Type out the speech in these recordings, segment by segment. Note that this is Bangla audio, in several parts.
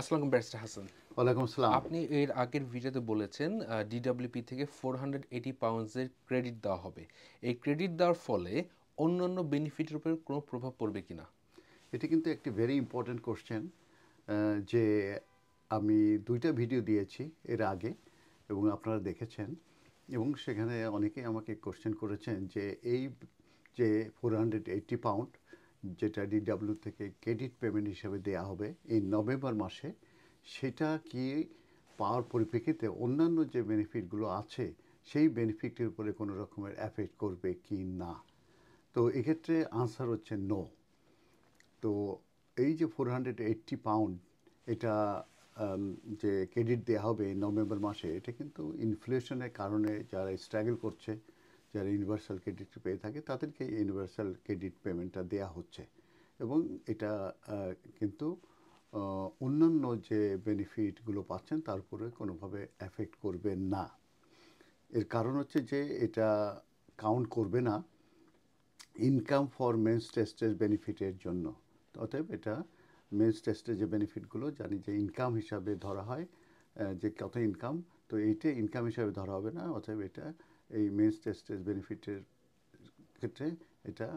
আসসালামু আলাইকুম ব্যারিস্টার হাসান। ওয়ালাইকুম আসসালাম। আপনি এর আগের ভিডিওতে বলেছেন ডিডব্লিউপি থেকে 480 পাউন্ডসের ক্রেডিট দেওয়া হবে। এই ক্রেডিট দেওয়ার ফলে অন্যান্য বেনিফিটের উপর কোনো প্রভাব পড়বে কিনা? এটি কিন্তু একটি ভেরি ইম্পর্ট্যান্ট কোশ্চেন, যে আমি ২টা ভিডিও দিয়েছি এর আগে এবং আপনারা দেখেছেন, এবং সেখানে অনেকেই আমাকে কোশ্চেন করেছেন যে এই যে 480 পাউন্ড যেটা ডিডব্লিউ থেকে ক্রেডিট পেমেন্ট হিসাবে দেয়া হবে এই নভেম্বর মাসে, সেটা কি পাওয়ার পরিপ্রেক্ষিতে অন্যান্য যে বেনিফিটগুলো আছে সেই বেনিফিটের উপরে কোনো রকমের এফেক্ট করবে কি না। তো এক্ষেত্রে আনসার হচ্ছে নো। তো এই যে 480 পাউন্ড এটা যে ক্রেডিট দেওয়া হবে এই নভেম্বর মাসে, এটা কিন্তু ইনফ্লেশনের কারণে যারা স্ট্রাগল করছে, যারা ইউনিভার্সাল ক্রেডিট পেয়ে থাকে তাদেরকে ইউনিভার্সাল ক্রেডিট পেমেন্টটা দেওয়া হচ্ছে। এবং এটা কিন্তু অন্যান্য যে বেনিফিটগুলো পাচ্ছেন তার উপরে কোনোভাবে এফেক্ট করবে না। এর কারণ হচ্ছে যে এটা কাউন্ট করবে না ইনকাম ফর মেন্স টেস্টের বেনিফিটের জন্য। অতএব এটা মেন্স টেস্টের যে বেনিফিটগুলো জানি যে ইনকাম হিসাবে ধরা হয়, যে কত ইনকাম, তো এইটা ইনকাম হিসাবে ধরা হবে না। অতএব এটা এই মেন্স টেস্টের বেনিফিটের ক্ষেত্রে এটা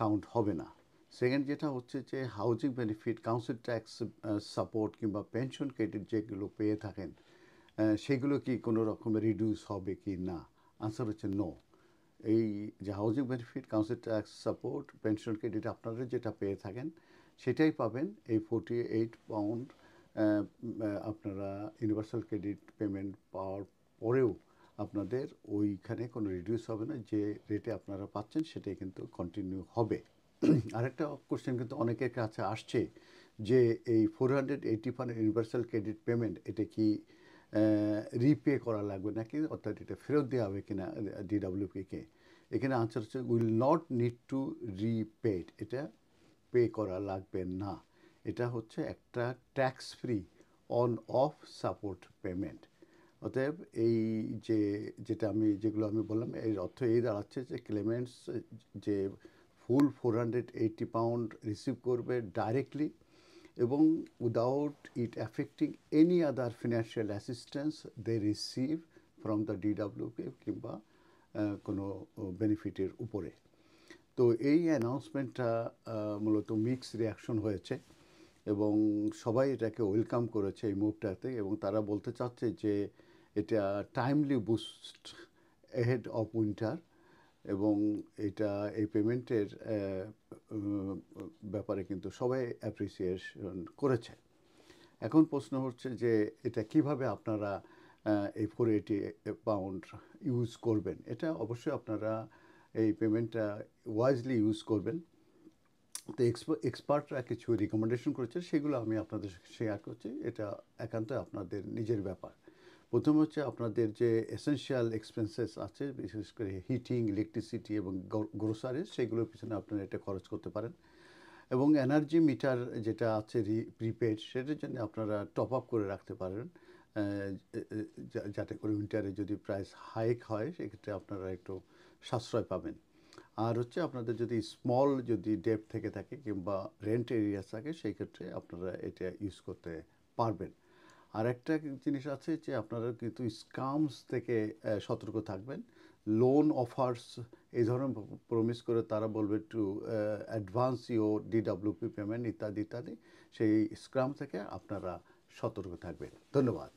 কাউন্ট হবে না। সেকেন্ড যেটা হচ্ছে যে housing benefit, council tax support কিংবা পেনশন ক্রেডিট যেগুলো পেয়ে থাকেন, সেগুলো কি কোনো রকমের রিডিউস হবে কি না। আনসার হচ্ছে নো। এই যে housing benefit, council tax support, pension credit আপনারা যেটা পেয়ে থাকেন সেটাই পাবেন। এই 48 পাউন্ড আপনারা ইউনিভার্সাল ক্রেডিট পেমেন্ট পাওয়ার পরেও আপনাদের ওইখানে কোনো রিডিউস হবে না, যে রেটে আপনারা পাচ্ছেন সেটাই কিন্তু কন্টিনিউ হবে। আরেকটা কোশ্চেন কিন্তু অনেকের কাছে আসছে যে এই 480 পাউন্ড ইউনিভার্সাল ক্রেডিট পেমেন্ট এটা কি রিপে করা লাগবে নাকি, অর্থাৎ এটা ফেরত দেওয়া হবে কিনা ডিডব্লিউপিকে। এখানে আনসার হচ্ছে উইল নট নিড টু রিপেড, এটা পে করা লাগবে না। এটা হচ্ছে একটা tax free on of support payment. অতএব এই যে যেগুলো আমি বললাম এর অর্থ এই দাঁড়াচ্ছে যে ক্লেমেন্টস যে ফুল 480 পাউন্ড রিসিভ করবে ডাইরেক্টলি এবং without it affecting any other financial assistance they receive from the DWP কিংবা কোনো বেনিফিটের উপরে। তো এই অ্যানাউন্সমেন্টটা মূলত মিক্স রিয়াকশন হয়েছে এবং সবাই এটাকে ওয়েলকাম করেছে এই মুভটাতে, এবং তারা বলতে চাচ্ছে যে এটা timely boost ahead of winter, এবং এটা এই পেমেন্টের ব্যাপারে কিন্তু সবাই অ্যাপ্রিসিয়েশন করেছে। এখন প্রশ্ন হচ্ছে যে এটা কিভাবে আপনারা এই 480 পাউন্ড ইউজ করবেন। এটা অবশ্যই আপনারা এই পেমেন্টটা ওয়াইজলি ইউজ করবেন। তো এক্সপার্টরা কিছু রিকমেন্ডেশন করেছে, সেগুলো আমি আপনাদের শেয়ার করছি। এটা একান্ত আপনাদের নিজের ব্যাপার। প্রথম হচ্ছে আপনাদের যে এসেনশিয়াল এক্সপেন্সেস আছে, বিশেষ করে হিটিং, ইলেকট্রিসিটি এবং গ্রোসারিজ, সেগুলোর পিছনে আপনারা এটা খরচ করতে পারেন। এবং এনার্জি মিটার যেটা আছে প্রিপেড, সেটার জন্য আপনারা টপ আপ করে রাখতে পারেন, যাতে করে উইন্টারে যদি প্রাইস হাইক হয় সেক্ষেত্রে আপনারা একটু সাশ্রয় পাবেন। আর হচ্ছে আপনাদের যদি ডেপ থেকে থাকে কিংবা রেন্ট এরিয়া থাকে সেই ক্ষেত্রে আপনারা এটা ইউজ করতে পারবেন। আর একটা জিনিস আছে যে আপনারা কিন্তু স্কামস থেকে সতর্ক থাকবেন। লোন অফার্স এই ধরনের প্রমিস করে তারা বলবে to advance your DWP payment ইত্যাদি ইত্যাদি, সেই স্ক্যাম থেকে আপনারা সতর্ক থাকবেন। ধন্যবাদ।